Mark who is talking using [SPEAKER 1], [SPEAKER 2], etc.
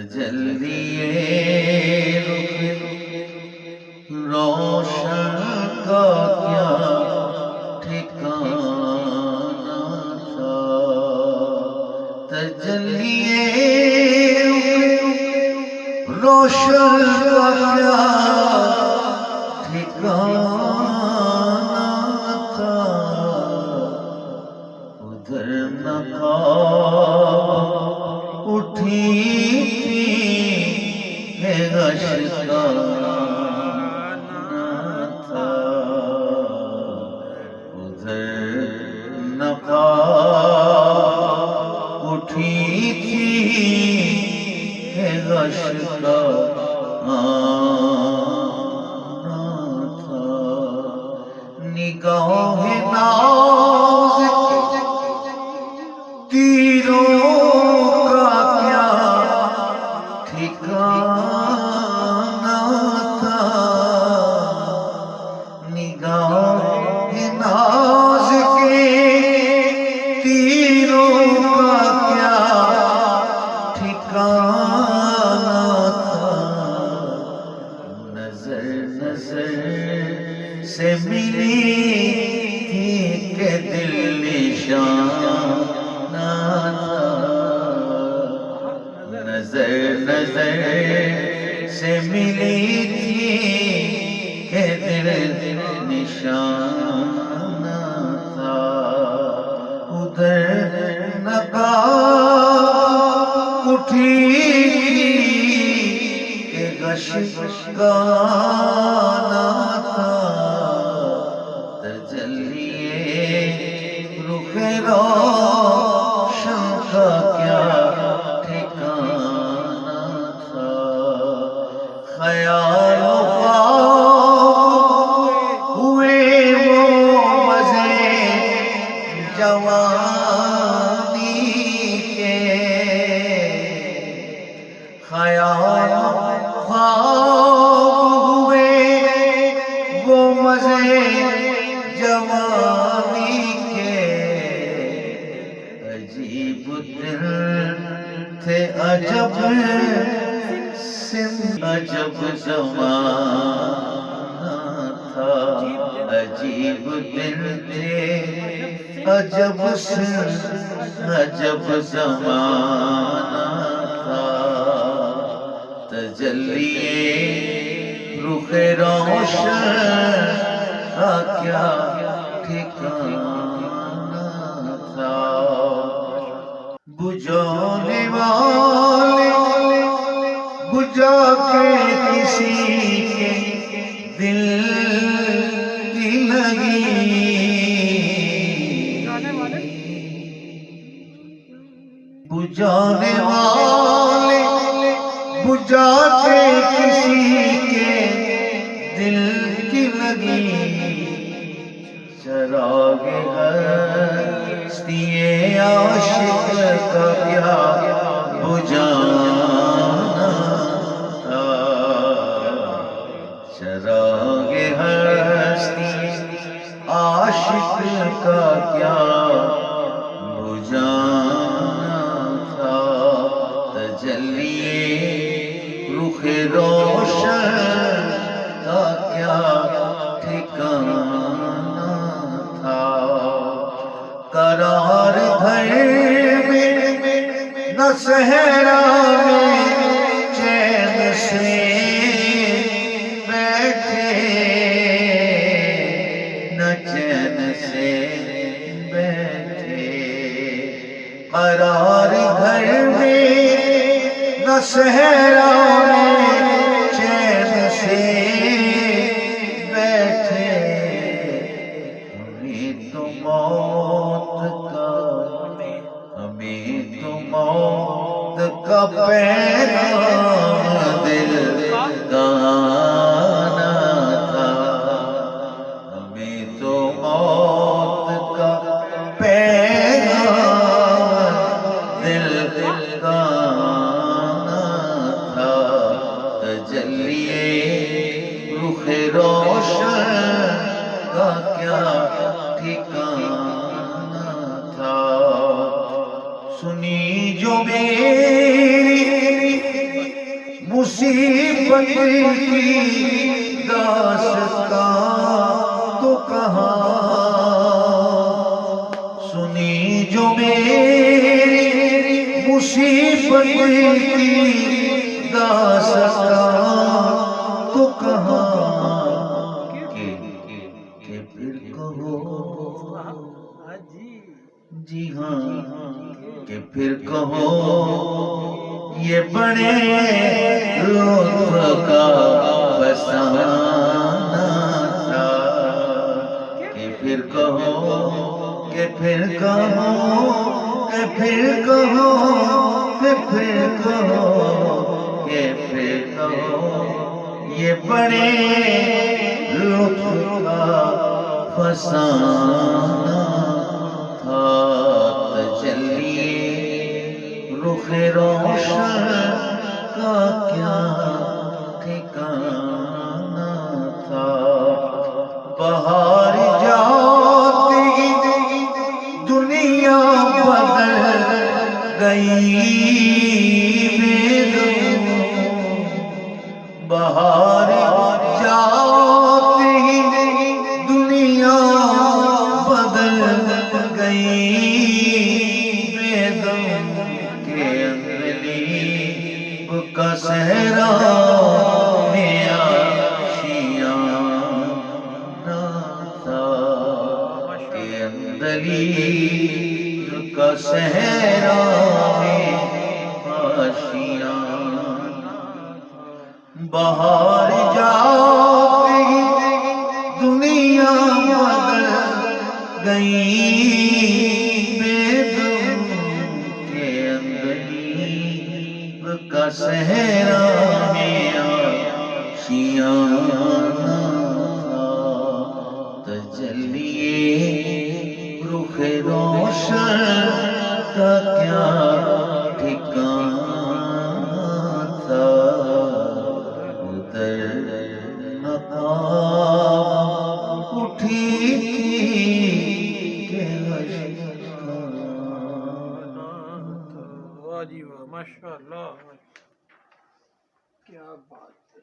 [SPEAKER 1] تجلی روشن کا کیا ٹھکانہ تھا، تجلی روشن کا کیا ٹھکانہ تھا، ادھر نقاب اٹھی تھی کہ غش کا نقاب اٹھی تھی کہ غش کا آنا تھا، نگاہ ناز تیروں کا کیا ٹھکانہ تھا، نگاہ ناز سے ملی تھی کہ دل نشانہ تھا، نظر نظر سے ملی تھی کہ دل نشانہ تھا، ادھر نقاب اٹھی کہ غش کا آنا تھا، تجلی رخ روشن کا کیا ٹھکانہ تھا، خیال و خواب ہوئے وہ مزے جوانی کے، خیال و خواب ہوئے وہ مزے جوانی کے، عجیب دل تھے عجب عجب زمانہ تھا، عجیب دل تھے عجب عجب زمانہ تھا، تجلی رخ روشن کا کیا ٹھکانہ تھا، بجھانے والے بجھا کے کسی کے دل کی لگی، بجھانے والے بجھا کے کسی کے دل کی لگی، چراغ ہستی عاشق کا کیا بجھانا تھا، چراغ ہستی عاشق کا کیا بجھانا تھا، تجلی رخ روشن کا کیا ٹھکانہ تھا، قرار گھر میں نہ صحرا میں چین سے بیٹھے، نہ چین سے بیٹھے، قرار گھر میں نہ صحرا میں چین سے بیٹھے، ہمیں تو موت کا پیغام دل کا آنا تھا، ہمیں تو موت کا پیغام دل کا آنا تھا، تجلی رخ روشن کا کیا ٹھکانہ تھا، سنی جو میری مصیبت کی داستان تو کہاں سنی جو میری مصیبت کی داستان تو کہاں کہ پھر کہو جی ہاں کہ پھر کہو یہ بڑے لطف کا فسانہ تھا کہ پھر کہو کہ پھر کہو کہ پھر کہو کہ پھر کہو کہ پھر کہو یہ بڑے لطف کا فسانہ تھا تجلی رخ روشن کا کیا ٹھکانہ تھا بہار جاتے ہی دنیا بدل گئی بہار جاتے ہی دنیا بدل گئی کا صحرا میں آشیانہ تھا کہ اندلیب کا صحرا میں آشیانہ بہار جاتے ہی دنیا بدل گئی کا صحرا میں آشیانہ تھا تجلی رخ روشن کا کیا ٹھکانہ تھا ادھر نقاب اٹھی تھی کہ
[SPEAKER 2] واہ جی واہ ماشاء اللہ کیا بات ہے